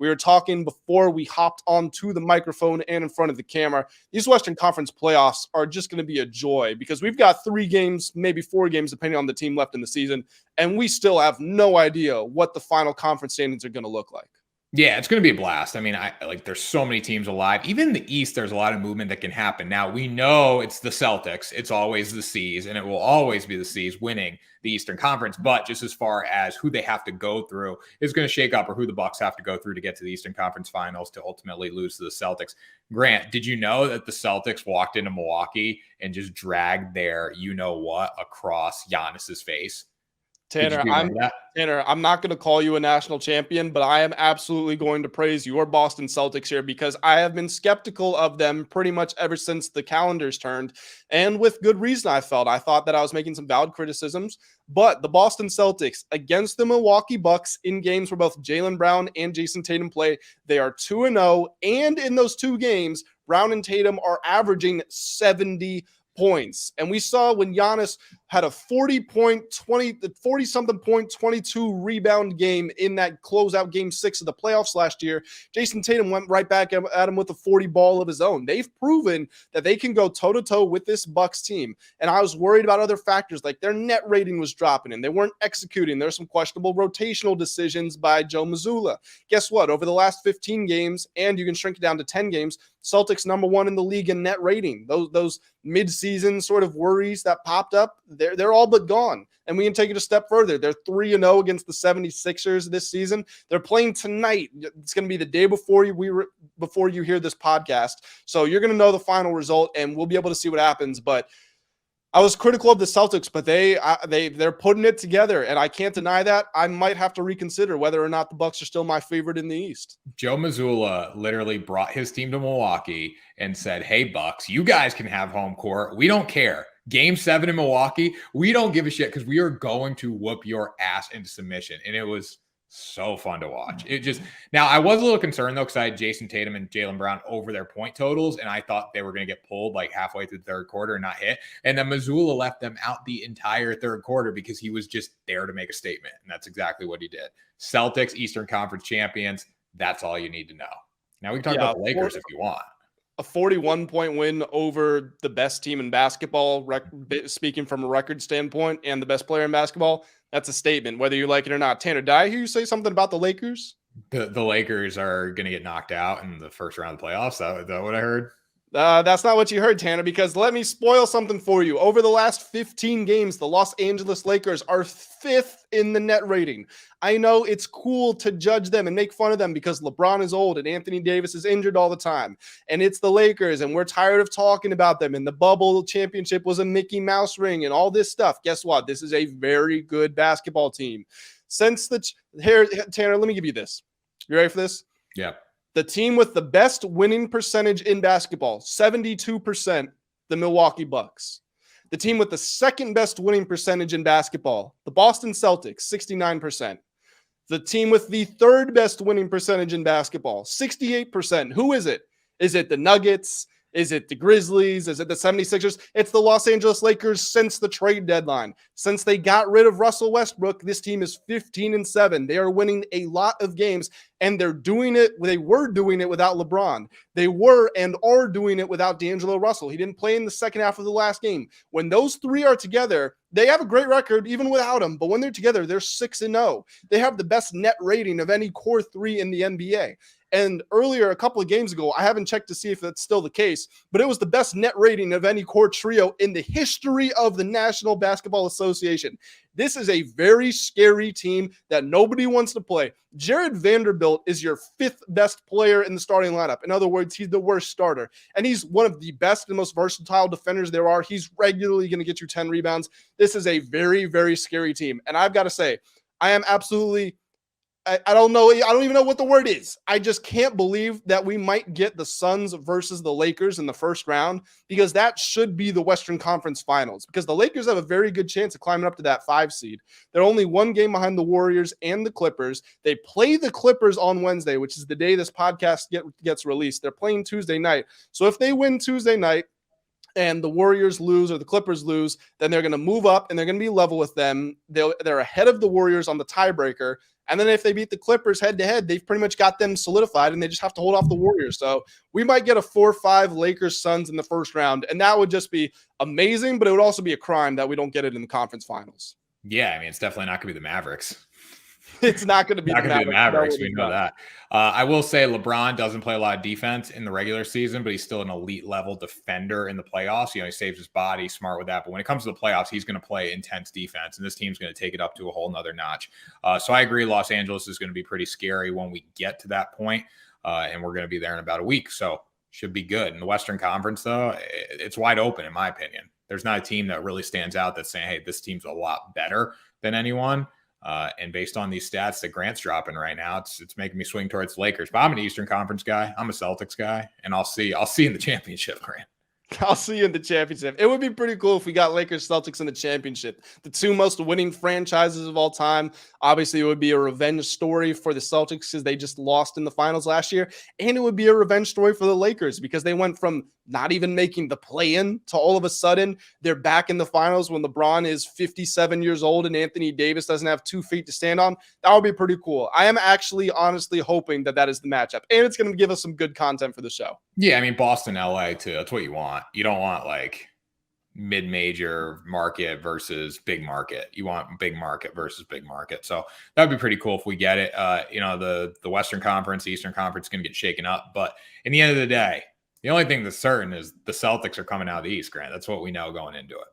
We were talking before we hopped onto the microphone and in front of the camera. These Western Conference playoffs are just going to be a joy because we've got 3 games, maybe 4 games, depending on the team left in the season, and we still have no idea what the final conference standings are going to look like. Yeah, it's going to be a blast. I mean, there's so many teams alive. Even in the East, there's a lot of movement that can happen. Now, we know it's the Celtics. It's always the C's, and it will always be the C's winning the Eastern Conference. But just as far as who they have to go through is going to shake up, or who the Bucks have to go through to get to the Eastern Conference Finals to ultimately lose to the Celtics. Grant, did you know that the Celtics walked into Milwaukee and just dragged their you-know-what across Giannis's face? Tanner, I'm not going to call you a national champion, but I am absolutely going to praise your Boston Celtics here because I have been skeptical of them pretty much ever since the calendars turned, and with good reason. I thought that I was making some valid criticisms, but the Boston Celtics against the Milwaukee Bucks in games where both Jaylen Brown and Jason Tatum play, they are 2-0, and in those 2 games, Brown and Tatum are averaging 70 points. And we saw when Giannis had a 40-something point, 22 rebound game in that closeout game 6 of the playoffs last year, Jason Tatum went right back at him with a 40 ball of his own. They've proven that they can go toe-to-toe with this Bucks team. And I was worried about other factors, like their net rating was dropping and they weren't executing. There's some questionable rotational decisions by Joe Mazzulla. Guess what? Over the last 15 games, and you can shrink it down to 10 games, Celtics number 1 in the league in net rating. Those mid-season sort of worries that popped up, they're all but gone. And we can take it a step further. They're 3-0 against the 76ers this season. They're playing tonight. It's going to be the day before you hear this podcast. So you're going to know the final result, and we'll be able to see what happens. But I was critical of the Celtics, but they're putting it together, and I can't deny that. I might have to reconsider whether or not the Bucks are still my favorite in the East. Joe Mazzulla literally brought his team to Milwaukee and said, "Hey, Bucks, you guys can have home court. We don't care. Game 7 in Milwaukee, we don't give a shit because we are going to whoop your ass into submission." And it was so fun to watch. Now I was a little concerned though, because I had Jason Tatum and Jaylen Brown over their point totals, and I thought they were going to get pulled like halfway through the third quarter and not hit. And then Mazzulla left them out the entire third quarter because he was just there to make a statement. And that's exactly what he did. Celtics, Eastern Conference champions. That's all you need to know. Now we can talk about the Lakers if you want. A 41-point win over the best team in basketball, speaking from a record standpoint, and the best player in basketball, that's a statement, whether you like it or not. Tanner, did I hear you say something about the Lakers? The Lakers are going to get knocked out in the first round of the playoffs. Is that what I heard? That's not what you heard, Tanner, because let me spoil something for you. Over the last 15 games, the Los Angeles Lakers are 5th in the net rating. I know it's cool to judge them and make fun of them because LeBron is old and Anthony Davis is injured all the time. And it's the Lakers, and we're tired of talking about them. And the bubble championship was a Mickey Mouse ring and all this stuff. Guess what? This is a very good basketball team. Tanner, let me give you this. You ready for this? Yeah. The team with the best winning percentage in basketball, 72%, the Milwaukee Bucks. The team with the second best winning percentage in basketball, the Boston Celtics, 69%. The team with the third best winning percentage in basketball, 68%. Who is it? Is it the Nuggets? Is it the Grizzlies? Is it the 76ers? It's the Los Angeles Lakers since the trade deadline. Since they got rid of Russell Westbrook, this team is 15-7. They are winning a lot of games, and they were doing it without LeBron. They were and are doing it without D'Angelo Russell. He didn't play in the second half of the last game. When those 3 are together, they have a great record even without him, but when they're together, they're 6-0. They have the best net rating of any core 3 in the NBA. And earlier, a couple of games ago, I haven't checked to see if that's still the case, but it was the best net rating of any core trio in the history of the National Basketball Association. This is a very scary team that nobody wants to play. Jared Vanderbilt is your 5th best player in the starting lineup. In other words, he's the worst starter. And he's one of the best and most versatile defenders there are. He's regularly going to get you 10 rebounds. This is a very, very scary team. And I've got to say, I am absolutely I don't know. I don't even know what the word is. I just can't believe that we might get the Suns versus the Lakers in the first round, because that should be the Western Conference Finals, because the Lakers have a very good chance of climbing up to that 5 seed. They're only 1 game behind the Warriors and the Clippers. They play the Clippers on Wednesday, which is the day this podcast gets released. They're playing Tuesday night. So if they win Tuesday night and the Warriors lose or the Clippers lose, then they're going to move up and they're going to be level with them. They're ahead of the Warriors on the tiebreaker. And then if they beat the Clippers head to head, they've pretty much got them solidified and they just have to hold off the Warriors. So we might get a 4-5 Lakers Suns in the first round. And that would just be amazing, but it would also be a crime that we don't get it in the conference finals. Yeah, I mean, it's definitely not going to be the Mavericks. It's not going to be the Mavericks. We know that. I will say LeBron doesn't play a lot of defense in the regular season, but he's still an elite level defender in the playoffs. He saves his body, smart with that. But when it comes to the playoffs, he's going to play intense defense, and this team's going to take it up to a whole nother notch. So I agree, Los Angeles is going to be pretty scary when we get to that point, and we're going to be there in about a week. So should be good. In the Western Conference, though, it's wide open, in my opinion. There's not a team that really stands out that's saying, hey, this team's a lot better than anyone. And based on these stats that Grant's dropping right now, it's making me swing towards the Lakers. But I'm an Eastern Conference guy. I'm a Celtics guy, and I'll see you in the championship, Grant. I'll see you in the championship. It would be pretty cool if we got Lakers Celtics in the championship. The two most winning franchises of all time. Obviously, it would be a revenge story for the Celtics because they just lost in the finals last year. And it would be a revenge story for the Lakers because they went from not even making the play-in to all of a sudden they're back in the finals when LeBron is 57 years old and Anthony Davis doesn't have 2 feet to stand on. That would be pretty cool. I am actually honestly hoping that is the matchup. And it's going to give us some good content for the show. Yeah, I mean, Boston, LA, too. That's what you want. You don't want like mid-major market versus big market. You want big market versus big market. So that would be pretty cool if we get it. The Western Conference, the Eastern Conference is going to get shaken up. But in the end of the day, the only thing that's certain is the Celtics are coming out of the East, Grant. That's what we know going into it.